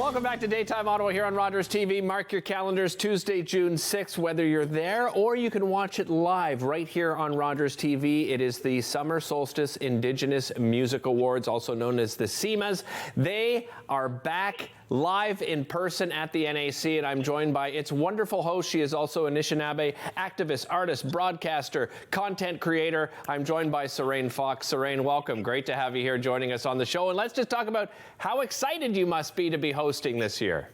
Welcome back to Daytime Ottawa here on Rogers TV. Mark your calendars, Tuesday, June 6th, whether you're there or you can watch it live right here on Rogers TV. It is the Summer Solstice Indigenous Music Awards, also known as the SIMAs. They are back live in person at the NAC, and I'm joined by its wonderful host. She is also Anishinaabe activist, artist, broadcaster, content creator. I'm joined by Sarain Fox. Sarain, welcome. Great to have you here joining us on the show. And let's just talk about how excited you must be to be hosting this year.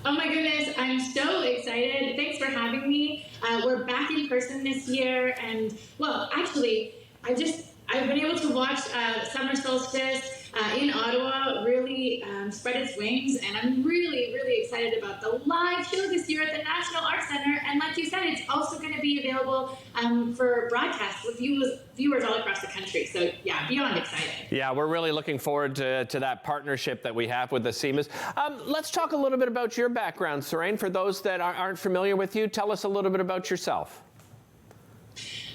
Oh my goodness, I'm so excited. Thanks for having me. We're back in person this year, and well, actually, I've been able to watch Summer Solstice in Ottawa really spread its wings, and I'm really, really excited about the live show this year at the National Arts Centre. And like you said, it's also going to be available for broadcast with viewers all across the country. So yeah, beyond excited. Yeah, we're really looking forward to that partnership that we have with the SIMAs. Let's talk a little bit about your background, Sarain. For those that aren't familiar with you, tell us a little bit about yourself.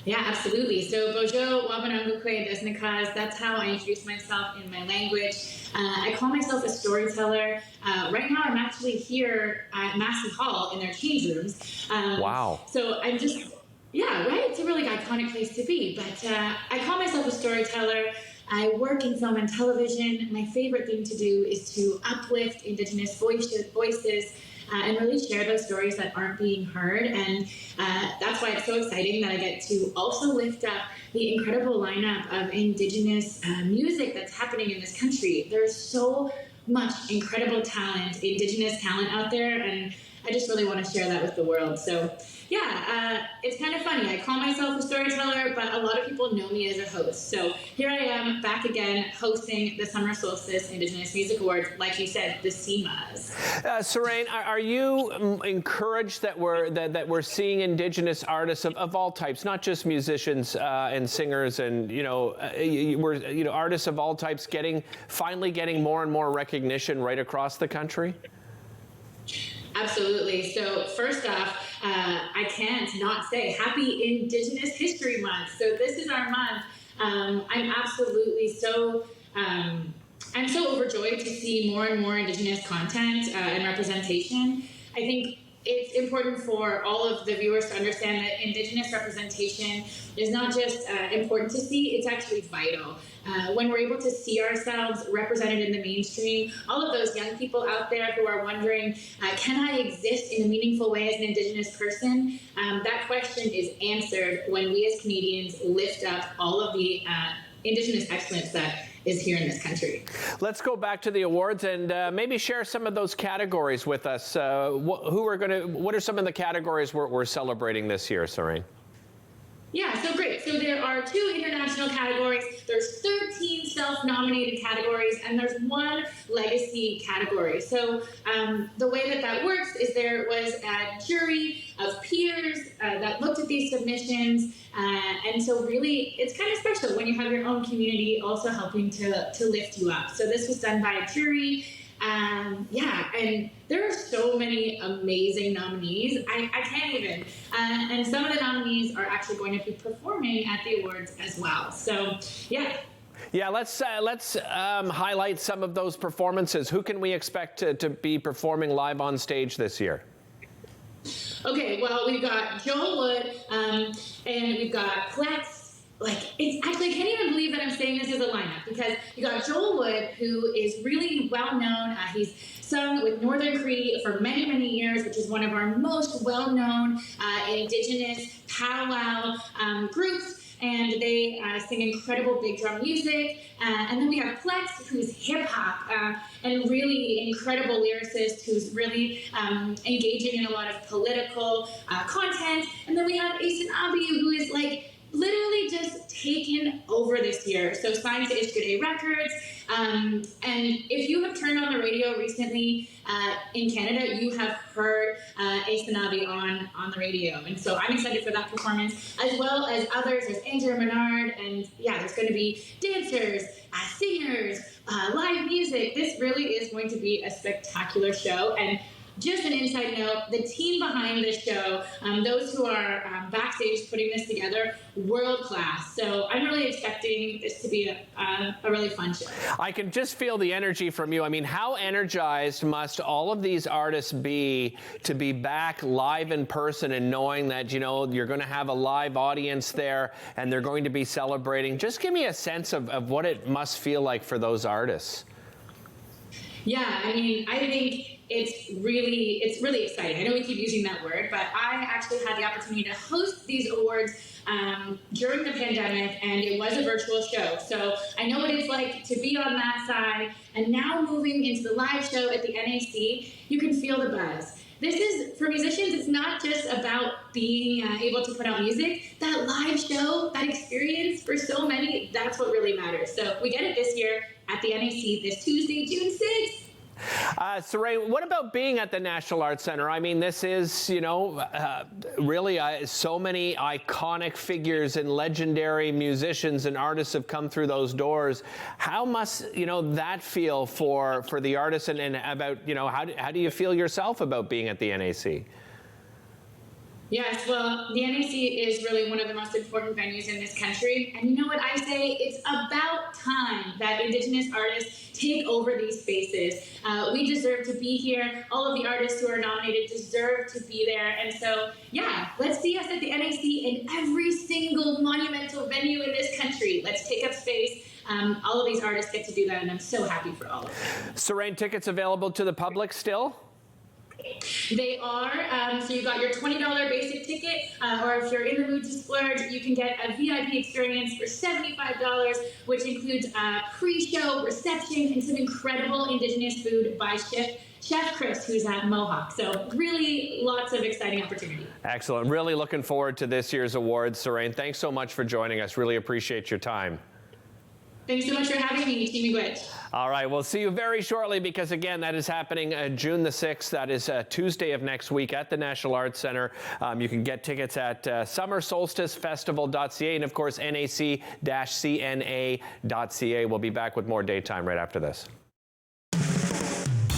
Yeah, absolutely. So Bojo Wabanangukwe Desnikas, that's how I introduce myself in my language. I call myself a storyteller. Right now I'm actually here at Massey Hall in their change rooms. Wow. So I'm just, yeah, right? It's a really iconic place to be. But I call myself a storyteller. I work in film and television. My favorite thing to do is to uplift Indigenous voices and really share those stories that aren't being heard. And that's why it's so exciting that I get to also lift up the incredible lineup of Indigenous music that's happening in this country. There's so much incredible talent, Indigenous talent out there, and I just really want to share that with the world. So yeah, it's kind of funny. I call myself a storyteller, but a lot of people know me as a host. So here I am back again hosting the Summer Solstice Indigenous Music Awards, like you said, the SIMAs. Sarain, are you encouraged that we're seeing Indigenous artists of all types, not just musicians and singers, and artists of all types finally getting more and more recognition right across the country? Absolutely. So first off, I can't not say Happy Indigenous History Month. So this is our month. I'm absolutely I'm so overjoyed to see more and more Indigenous content and representation. I think it's important for all of the viewers to understand that Indigenous representation is not just important to see, it's actually vital. When we're able to see ourselves represented in the mainstream, all of those young people out there who are wondering, can I exist in a meaningful way as an Indigenous person? That question is answered when we as Canadians lift up all of the Indigenous excellence that is here in this country. Let's go back to the awards and maybe share some of those categories with us. What are some of the categories we're celebrating this year, Sarain? Yeah, so great. So there are 2 international categories, there's 13 self-nominated categories, and there's 1 legacy category. So the way that works is there was a jury of peers that looked at these submissions, and so really it's kind of special when you have your own community also helping to lift you up. So this was done by a jury. Yeah, and there are so many amazing nominees. I can't even. And some of the nominees are actually going to be performing at the awards as well. So, yeah. Yeah, let's highlight some of those performances. Who can we expect to be performing live on stage this year? Okay, well, we've got Joel Wood, and we've got Plex. It's actually, I can't even believe that I'm saying this as a lineup, because you got Joel Wood, who is really well known. He's sung with Northern Cree for many, many years, which is one of our most well-known Indigenous powwow groups. And they sing incredible big drum music. And then we have Plex, who's hip-hop, and really incredible lyricist who's really engaging in a lot of political content. And then we have Anishinaabe, who is literally just taken over this year. So signed to Ishkade Records. And if you have turned on the radio recently in Canada, you have heard Anishinaabe on the radio. And so I'm excited for that performance, as well as others. There's Andrew Menard, and yeah, there's going to be dancers, singers, live music. This really is going to be a spectacular show. And just an inside note, the team behind this show, those who are backstage putting this together, world class. So I'm really expecting this to be a really fun show. I can just feel the energy from you. I mean, how energized must all of these artists be to be back live in person and knowing that, you know, you're going to have a live audience there and they're going to be celebrating? Just give me a sense of what it must feel like for those artists. Yeah, I mean, I think it's really exciting. I know we keep using that word, but I actually had the opportunity to host these awards during the pandemic, and it was a virtual show. So I know what it's like to be on that side, and now moving into the live show at the NAC, you can feel the buzz. This is, for musicians, it's not just about being able to put out music. That live show, that experience, for so many, that's what really matters. So we get it this year at the NAC this Tuesday, June 6th. Sarain, what about being at the National Arts Center? I mean, this is, you know, really so many iconic figures and legendary musicians and artists have come through those doors. How must, you know, that feel for the artists, and about, you know, how do you feel yourself about being at the NAC? Yes, well, the NAC is really one of the most important venues in this country. And you know what I say? It's about time that Indigenous artists take over these spaces. We deserve to be here. All of the artists who are nominated deserve to be there. And so, yeah, let's see us at the NAC in every single monumental venue in this country. Let's take up space. All of these artists get to do that, and I'm so happy for all of them. Sarain, tickets available to the public still? They are. So you got your $20 basic ticket, or if you're in the mood to splurge, you can get a VIP experience for $75, which includes a pre-show reception and some incredible Indigenous food by Chef Chris, who's at Mohawk. So really lots of exciting opportunity. Excellent. Really looking forward to this year's awards, Sarain. Thanks so much for joining us. Really appreciate your time. Thanks so much for having me, Team Miigwech. All right, we'll see you very shortly, because again, that is happening June the 6th. That is Tuesday of next week at the National Arts Center. You can get tickets at summersolsticefestival.ca and of course NAC-CNA.ca. We'll be back with more Daytime right after this.